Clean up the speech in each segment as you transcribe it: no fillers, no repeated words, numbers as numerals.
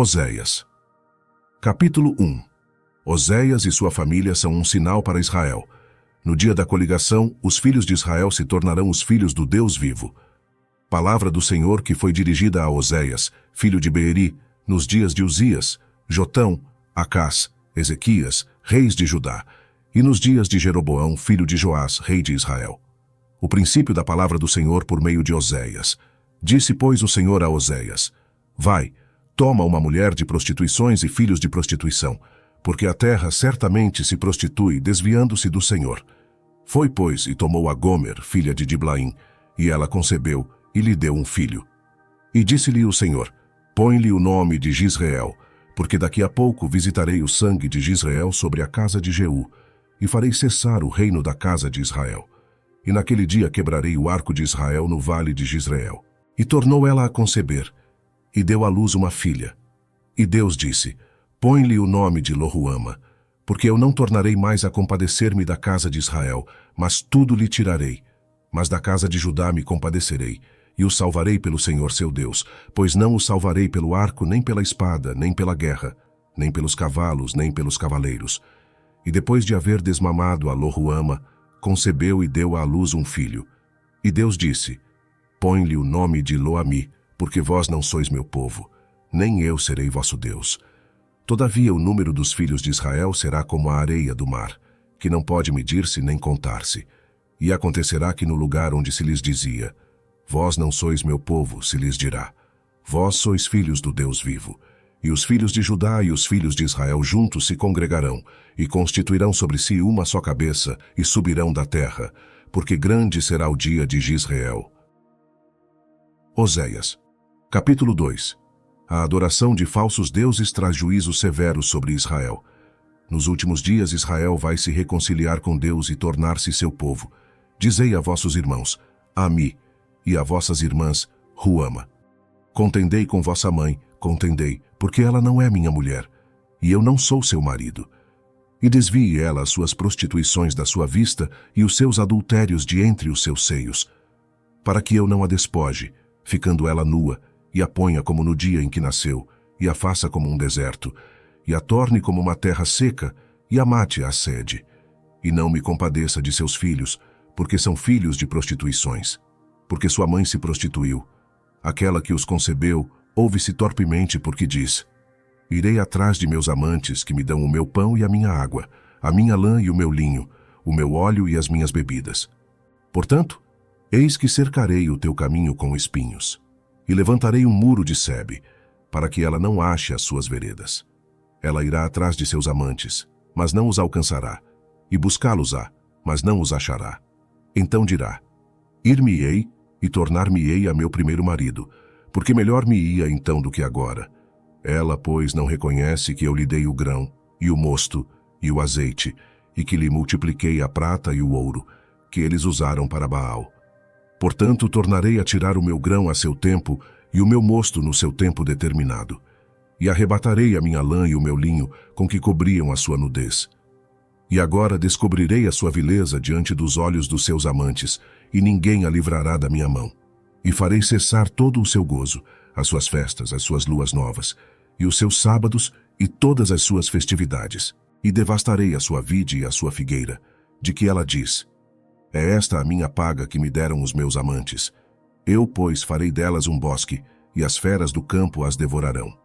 Oséias. Capítulo 1. Oséias e sua família são um sinal para Israel. No dia da coligação, os filhos de Israel se tornarão os filhos do Deus vivo. Palavra do Senhor que foi dirigida a Oséias, filho de Beeri, nos dias de Uzias, Jotão, Acás, Ezequias, reis de Judá, e nos dias de Jeroboão, filho de Joás, rei de Israel. O princípio da palavra do Senhor por meio de Oséias. Disse, pois, o Senhor a Oséias: Vai, toma uma mulher de prostituições e filhos de prostituição, porque a terra certamente se prostitui, desviando-se do Senhor. Foi, pois, e tomou a Gomer, filha de Diblaim, e ela concebeu, e lhe deu um filho. E disse-lhe o Senhor: Põe-lhe o nome de Gisrael, porque daqui a pouco visitarei o sangue de Gisrael sobre a casa de Jeú, e farei cessar o reino da casa de Israel. E naquele dia quebrarei o arco de Israel no vale de Gisrael. E tornou ela a conceber, e deu à luz uma filha. E Deus disse: Põe-lhe o nome de Loruama, porque eu não tornarei mais a compadecer-me da casa de Israel, mas tudo lhe tirarei. Mas da casa de Judá me compadecerei, e o salvarei pelo Senhor seu Deus, pois não o salvarei pelo arco, nem pela espada, nem pela guerra, nem pelos cavalos, nem pelos cavaleiros. E depois de haver desmamado a Loruama, concebeu e deu à luz um filho. E Deus disse: Põe-lhe o nome de Loami, porque vós não sois meu povo, nem eu serei vosso Deus. Todavia o número dos filhos de Israel será como a areia do mar, que não pode medir-se nem contar-se. E acontecerá que no lugar onde se lhes dizia: Vós não sois meu povo, se lhes dirá: Vós sois filhos do Deus vivo. E os filhos de Judá e os filhos de Israel juntos se congregarão, e constituirão sobre si uma só cabeça, e subirão da terra, porque grande será o dia de Gisrael. Oséias. Capítulo 2. A adoração de falsos deuses traz juízo severo sobre Israel. Nos últimos dias Israel vai se reconciliar com Deus e tornar-se seu povo. Dizei a vossos irmãos: Ami, e a vossas irmãs: Ruama. Contendei com vossa mãe, contendei, porque ela não é minha mulher, e eu não sou seu marido. E desvie ela as suas prostituições da sua vista e os seus adultérios de entre os seus seios, para que eu não a despoje, ficando ela nua, e a ponha como no dia em que nasceu, e a faça como um deserto, e a torne como uma terra seca, e a mate à sede. E não me compadeça de seus filhos, porque são filhos de prostituições. Porque sua mãe se prostituiu. Aquela que os concebeu ouve-se torpemente porque diz: Irei atrás de meus amantes que me dão o meu pão e a minha água, a minha lã e o meu linho, o meu óleo e as minhas bebidas. Portanto, eis que cercarei o teu caminho com espinhos, e levantarei um muro de sebe, para que ela não ache as suas veredas. Ela irá atrás de seus amantes, mas não os alcançará, e buscá-los-á, mas não os achará. Então dirá: Ir-me-ei e tornar-me-ei a meu primeiro marido, porque melhor me ia então do que agora. Ela, pois, não reconhece que eu lhe dei o grão, e o mosto, e o azeite, e que lhe multipliquei a prata e o ouro, que eles usaram para Baal. Portanto, tornarei a tirar o meu grão a seu tempo, e o meu mosto no seu tempo determinado. E arrebatarei a minha lã e o meu linho, com que cobriam a sua nudez. E agora descobrirei a sua vileza diante dos olhos dos seus amantes, e ninguém a livrará da minha mão. E farei cessar todo o seu gozo, as suas festas, as suas luas novas, e os seus sábados, e todas as suas festividades. E devastarei a sua vide e a sua figueira, de que ela diz: É esta a minha paga que me deram os meus amantes. Eu, pois, farei delas um bosque, e as feras do campo as devorarão.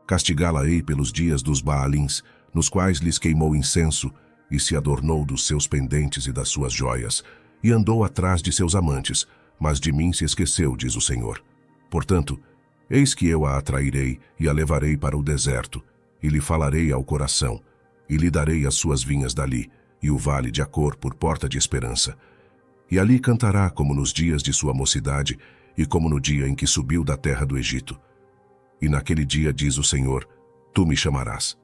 Castigá-la-ei pelos dias dos Baalins, nos quais lhes queimou incenso, e se adornou dos seus pendentes e das suas joias, e andou atrás de seus amantes, mas de mim se esqueceu, diz o Senhor. Portanto, eis que eu a atrairei e a levarei para o deserto, e lhe falarei ao coração, e lhe darei as suas vinhas dali, e o vale de Acor por porta de esperança. E ali cantará como nos dias de sua mocidade, e como no dia em que subiu da terra do Egito. E naquele dia, diz o Senhor, tu me chamarás,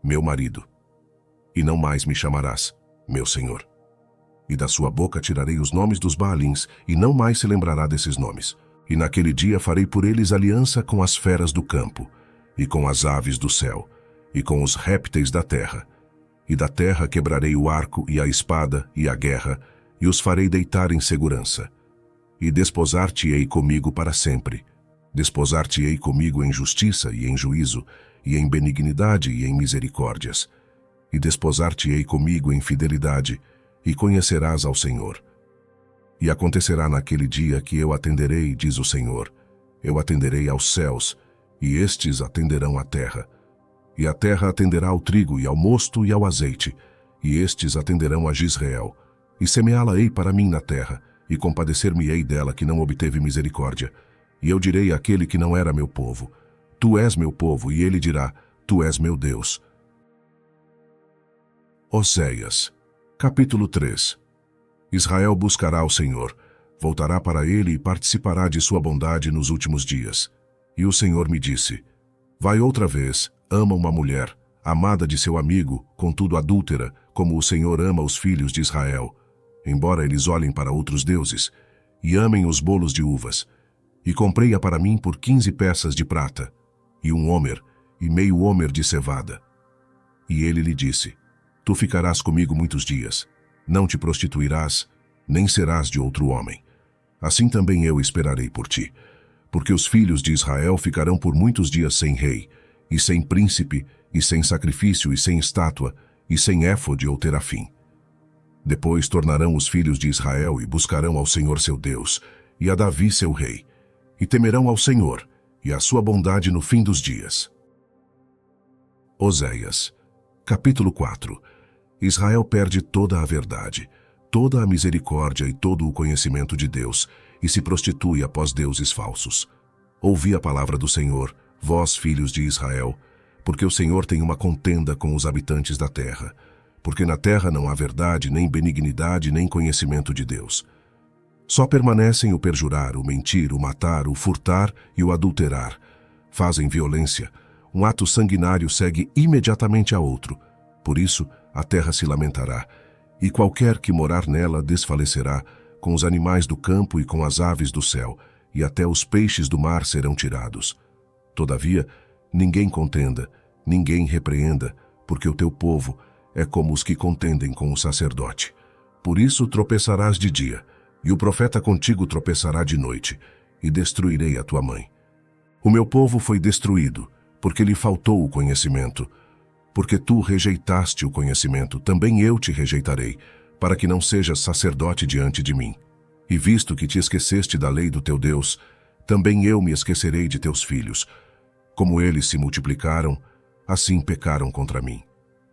meu marido, e não mais me chamarás, meu Senhor. E da sua boca tirarei os nomes dos Baalins, e não mais se lembrará desses nomes. E naquele dia farei por eles aliança com as feras do campo, e com as aves do céu, e com os répteis da terra. E da terra quebrarei o arco e a espada e a guerra, e os farei deitar em segurança. E desposar-te-ei comigo para sempre. Desposar-te-ei comigo em justiça e em juízo, e em benignidade e em misericórdias. E desposar-te-ei comigo em fidelidade, e conhecerás ao Senhor. E acontecerá naquele dia que eu atenderei, diz o Senhor. Eu atenderei aos céus, e estes atenderão à terra. E a terra atenderá ao trigo e ao mosto e ao azeite, e estes atenderão a Jezreel. E semeá-la-ei para mim na terra, e compadecer-me-ei dela que não obteve misericórdia. E eu direi àquele que não era meu povo: Tu és meu povo, e ele dirá: Tu és meu Deus. Oséias, capítulo 3. Israel buscará o Senhor, voltará para ele e participará de sua bondade nos últimos dias. E o Senhor me disse: Vai outra vez, ama uma mulher, amada de seu amigo, contudo adúltera, como o Senhor ama os filhos de Israel, embora eles olhem para outros deuses, e amem os bolos de uvas. E comprei-a para mim por 15 peças de prata, e 1 homer, e meio homer de cevada. E ele lhe disse: Tu ficarás comigo muitos dias, não te prostituirás, nem serás de outro homem. Assim também eu esperarei por ti, porque os filhos de Israel ficarão por muitos dias sem rei, e sem príncipe, e sem sacrifício, e sem estátua, e sem éfode ou terafim. Depois tornarão os filhos de Israel e buscarão ao Senhor seu Deus, e a Davi seu rei, e temerão ao Senhor, e a sua bondade no fim dos dias. Oséias, capítulo 4. Israel perde toda a verdade, toda a misericórdia e todo o conhecimento de Deus, e se prostitui após deuses falsos. Ouvi a palavra do Senhor, vós, filhos de Israel, porque o Senhor tem uma contenda com os habitantes da terra, porque na terra não há verdade, nem benignidade, nem conhecimento de Deus. Só permanecem o perjurar, o mentir, o matar, o furtar e o adulterar. Fazem violência. Um ato sanguinário segue imediatamente a outro. Por isso, a terra se lamentará, e qualquer que morar nela desfalecerá, com os animais do campo e com as aves do céu, e até os peixes do mar serão tirados. Todavia, ninguém contenda, ninguém repreenda, porque o teu povo é como os que contendem com o sacerdote. Por isso tropeçarás de dia, e o profeta contigo tropeçará de noite, e destruirei a tua mãe. O meu povo foi destruído, porque lhe faltou o conhecimento. Porque tu rejeitaste o conhecimento, também eu te rejeitarei, para que não sejas sacerdote diante de mim. E visto que te esqueceste da lei do teu Deus, também eu me esquecerei de teus filhos. Como eles se multiplicaram, assim pecaram contra mim.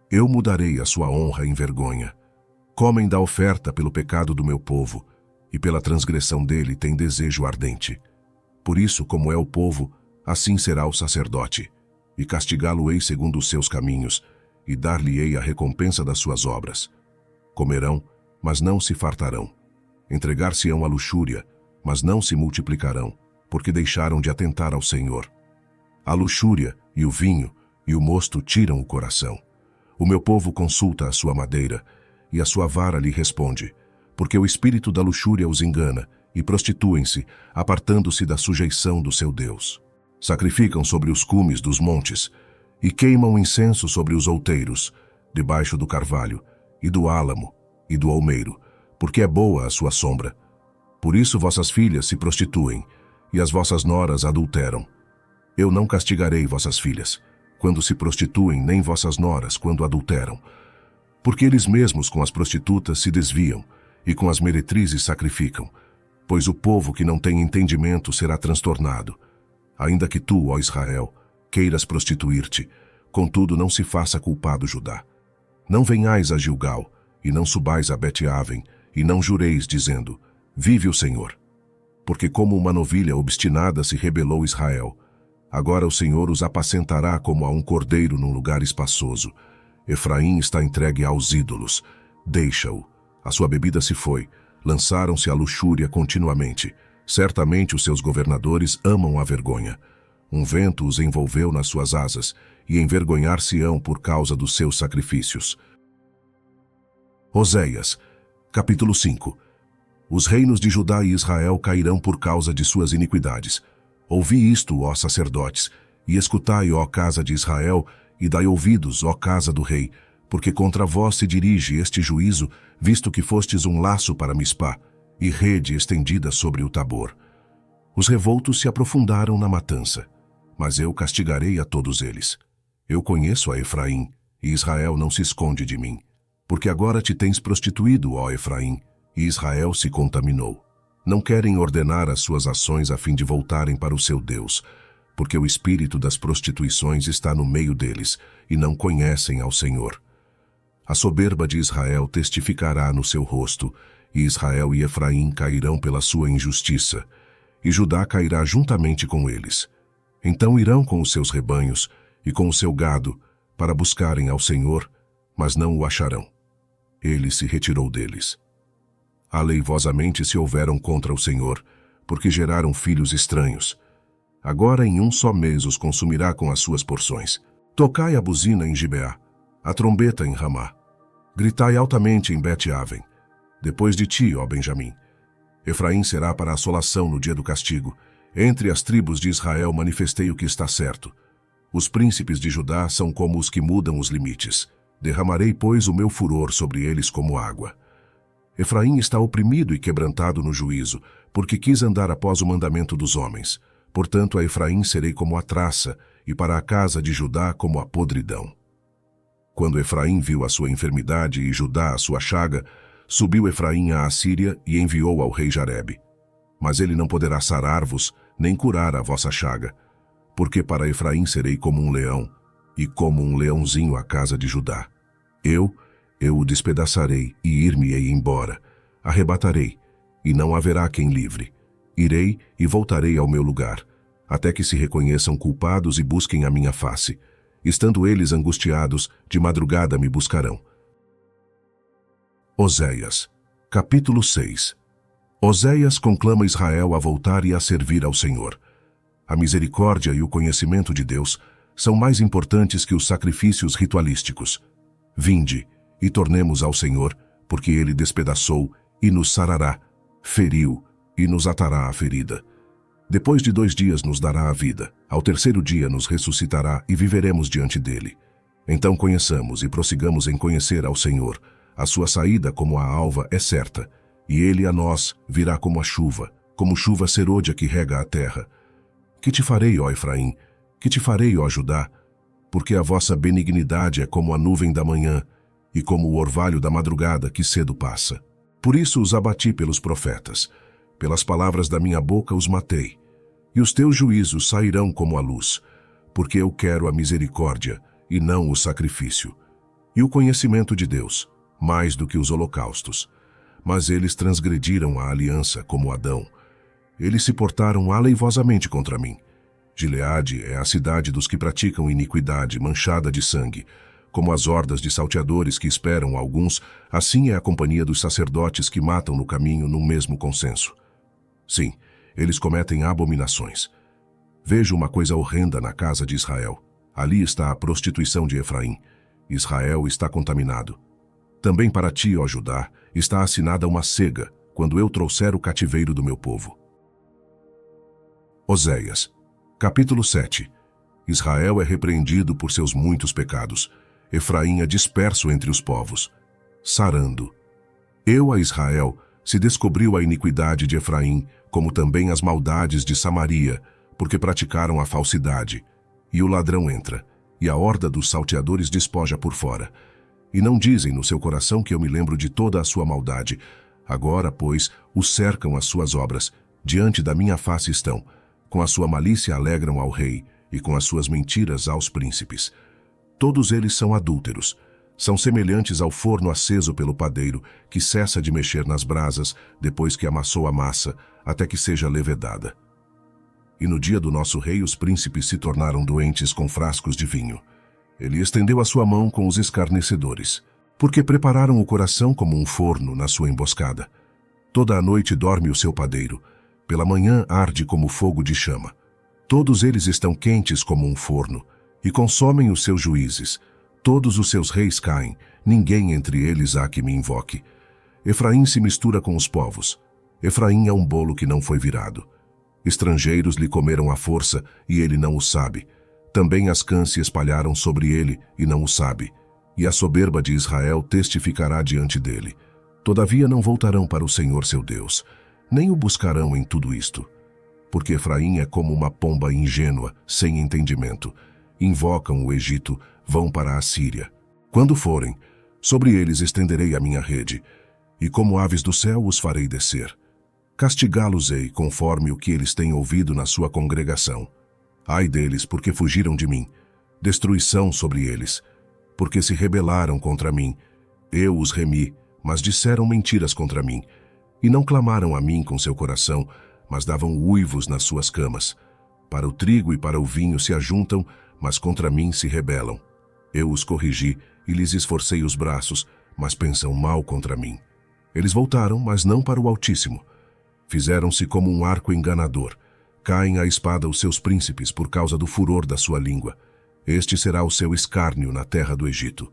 Eu mudarei a sua honra em vergonha. Comem da oferta pelo pecado do meu povo, e pela transgressão dele tem desejo ardente. Por isso, como é o povo, assim será o sacerdote, e castigá-lo-ei segundo os seus caminhos, e dar-lhe-ei a recompensa das suas obras. Comerão, mas não se fartarão. Entregar-se-ão à luxúria, mas não se multiplicarão, porque deixaram de atentar ao Senhor. A luxúria, e o vinho, e o mosto tiram o coração. O meu povo consulta a sua madeira, e a sua vara lhe responde, porque o espírito da luxúria os engana, e prostituem-se, apartando-se da sujeição do seu Deus. Sacrificam sobre os cumes dos montes, e queimam incenso sobre os outeiros, debaixo do carvalho, e do álamo, e do almeiro, porque é boa a sua sombra. Por isso vossas filhas se prostituem, e as vossas noras adulteram. Eu não castigarei vossas filhas, quando se prostituem, nem vossas noras, quando adulteram. Porque eles mesmos com as prostitutas se desviam, e com as meretrizes sacrificam, pois o povo que não tem entendimento será transtornado. Ainda que tu, ó Israel, queiras prostituir-te, contudo não se faça culpado Judá. Não venhais a Gilgal, e não subais a Bet-Aven, e não jureis, dizendo, vive o Senhor. Porque como uma novilha obstinada se rebelou Israel, agora o Senhor os apacentará como a um cordeiro num lugar espaçoso. Efraim está entregue aos ídolos, deixa-o. A sua bebida se foi, lançaram-se à luxúria continuamente. Certamente os seus governadores amam a vergonha. Um vento os envolveu nas suas asas, e envergonhar-se-ão por causa dos seus sacrifícios. Oséias, capítulo 5. Os reinos de Judá e Israel cairão por causa de suas iniquidades. Ouvi isto, ó sacerdotes, e escutai, ó casa de Israel, e dai ouvidos, ó casa do rei, porque contra vós se dirige este juízo, visto que fostes um laço para Mispá, e rede estendida sobre o Tabor. Os revoltos se aprofundaram na matança, mas eu castigarei a todos eles. Eu conheço a Efraim, e Israel não se esconde de mim, porque agora te tens prostituído, ó Efraim, e Israel se contaminou. Não querem ordenar as suas ações a fim de voltarem para o seu Deus, porque o espírito das prostituições está no meio deles, e não conhecem ao Senhor. A soberba de Israel testificará no seu rosto, e Israel e Efraim cairão pela sua injustiça, e Judá cairá juntamente com eles. Então irão com os seus rebanhos e com o seu gado para buscarem ao Senhor, mas não o acharão. Ele se retirou deles. Aleivosamente se houveram contra o Senhor, porque geraram filhos estranhos. Agora em um só mês os consumirá com as suas porções. Tocai a buzina em Gibeá, a trombeta em Ramá. Gritai altamente em Bet-Aven. Depois de ti, ó Benjamim. Efraim será para a assolação no dia do castigo. Entre as tribos de Israel manifestei o que está certo. Os príncipes de Judá são como os que mudam os limites. Derramarei, pois, o meu furor sobre eles como água. Efraim está oprimido e quebrantado no juízo, porque quis andar após o mandamento dos homens. Portanto, a Efraim serei como a traça, e para a casa de Judá como a podridão. Quando Efraim viu a sua enfermidade e Judá a sua chaga, subiu Efraim à Assíria e enviou ao rei Jarebe. Mas ele não poderá sarar-vos, nem curar a vossa chaga, porque para Efraim serei como um leão, e como um leãozinho à casa de Judá. Eu o despedaçarei e ir-me-ei embora. Arrebatarei, e não haverá quem livre. Irei e voltarei ao meu lugar, até que se reconheçam culpados e busquem a minha face. Estando eles angustiados, de madrugada me buscarão. Oséias, capítulo 6. Oséias conclama Israel a voltar e a servir ao Senhor. A misericórdia e o conhecimento de Deus são mais importantes que os sacrifícios ritualísticos. Vinde e tornemos ao Senhor, porque Ele despedaçou e nos sarará, feriu e nos atará a ferida. Depois de 2 dias nos dará a vida, ao 3º dia nos ressuscitará e viveremos diante dele. Então conheçamos e prossigamos em conhecer ao Senhor. A sua saída como a alva é certa, e ele a nós virá como chuva serôdia que rega a terra. Que te farei, ó Efraim? Que te farei, ó Judá? Porque a vossa benignidade é como a nuvem da manhã, e como o orvalho da madrugada que cedo passa. Por isso os abati pelos profetas, pelas palavras da minha boca os matei. E os teus juízos sairão como a luz, porque eu quero a misericórdia e não o sacrifício, e o conhecimento de Deus, mais do que os holocaustos. Mas eles transgrediram a aliança como Adão. Eles se portaram aleivosamente contra mim. Gileade é a cidade dos que praticam iniquidade manchada de sangue. Como as hordas de salteadores que esperam alguns, assim é a companhia dos sacerdotes que matam no caminho num mesmo consenso. Sim, eles cometem abominações. Vejo uma coisa horrenda na casa de Israel. Ali está a prostituição de Efraim. Israel está contaminado. Também para ti, ó Judá, está assinada uma cega, quando eu trouxer o cativeiro do meu povo. Oséias, capítulo 7. Israel é repreendido por seus muitos pecados. Efraim é disperso entre os povos. Sarando. Eu a Israel se descobriu a iniquidade de Efraim, como também as maldades de Samaria, porque praticaram a falsidade. E o ladrão entra, e a horda dos salteadores despoja por fora. E não dizem no seu coração que eu me lembro de toda a sua maldade. Agora, pois, os cercam as suas obras, diante da minha face estão. Com a sua malícia alegram ao rei, e com as suas mentiras aos príncipes. Todos eles são adúlteros. São semelhantes ao forno aceso pelo padeiro, que cessa de mexer nas brasas, depois que amassou a massa, até que seja levedada. E no dia do nosso rei os príncipes se tornaram doentes com frascos de vinho. Ele estendeu a sua mão com os escarnecedores, porque prepararam o coração como um forno na sua emboscada. Toda a noite dorme o seu padeiro, pela manhã arde como fogo de chama. Todos eles estão quentes como um forno, e consomem os seus juízes. Todos os seus reis caem, ninguém entre eles há que me invoque. Efraim se mistura com os povos. Efraim é um bolo que não foi virado. Estrangeiros lhe comeram à força, e ele não o sabe. Também as cãs se espalharam sobre ele, e não o sabe. E a soberba de Israel testificará diante dele. Todavia não voltarão para o Senhor seu Deus, nem o buscarão em tudo isto. Porque Efraim é como uma pomba ingênua, sem entendimento. Invocam o Egito, vão para a Síria. Quando forem, sobre eles estenderei a minha rede, e como aves do céu os farei descer. Castigá-los-ei conforme o que eles têm ouvido na sua congregação. Ai deles, porque fugiram de mim. Destruição sobre eles, porque se rebelaram contra mim. Eu os remi, mas disseram mentiras contra mim. E não clamaram a mim com seu coração, mas davam uivos nas suas camas. Para o trigo e para o vinho se ajuntam, mas contra mim se rebelam. Eu os corrigi e lhes esforcei os braços, mas pensam mal contra mim. Eles voltaram, mas não para o Altíssimo. Fizeram-se como um arco enganador. Caem à espada os seus príncipes por causa do furor da sua língua. Este será o seu escárnio na terra do Egito.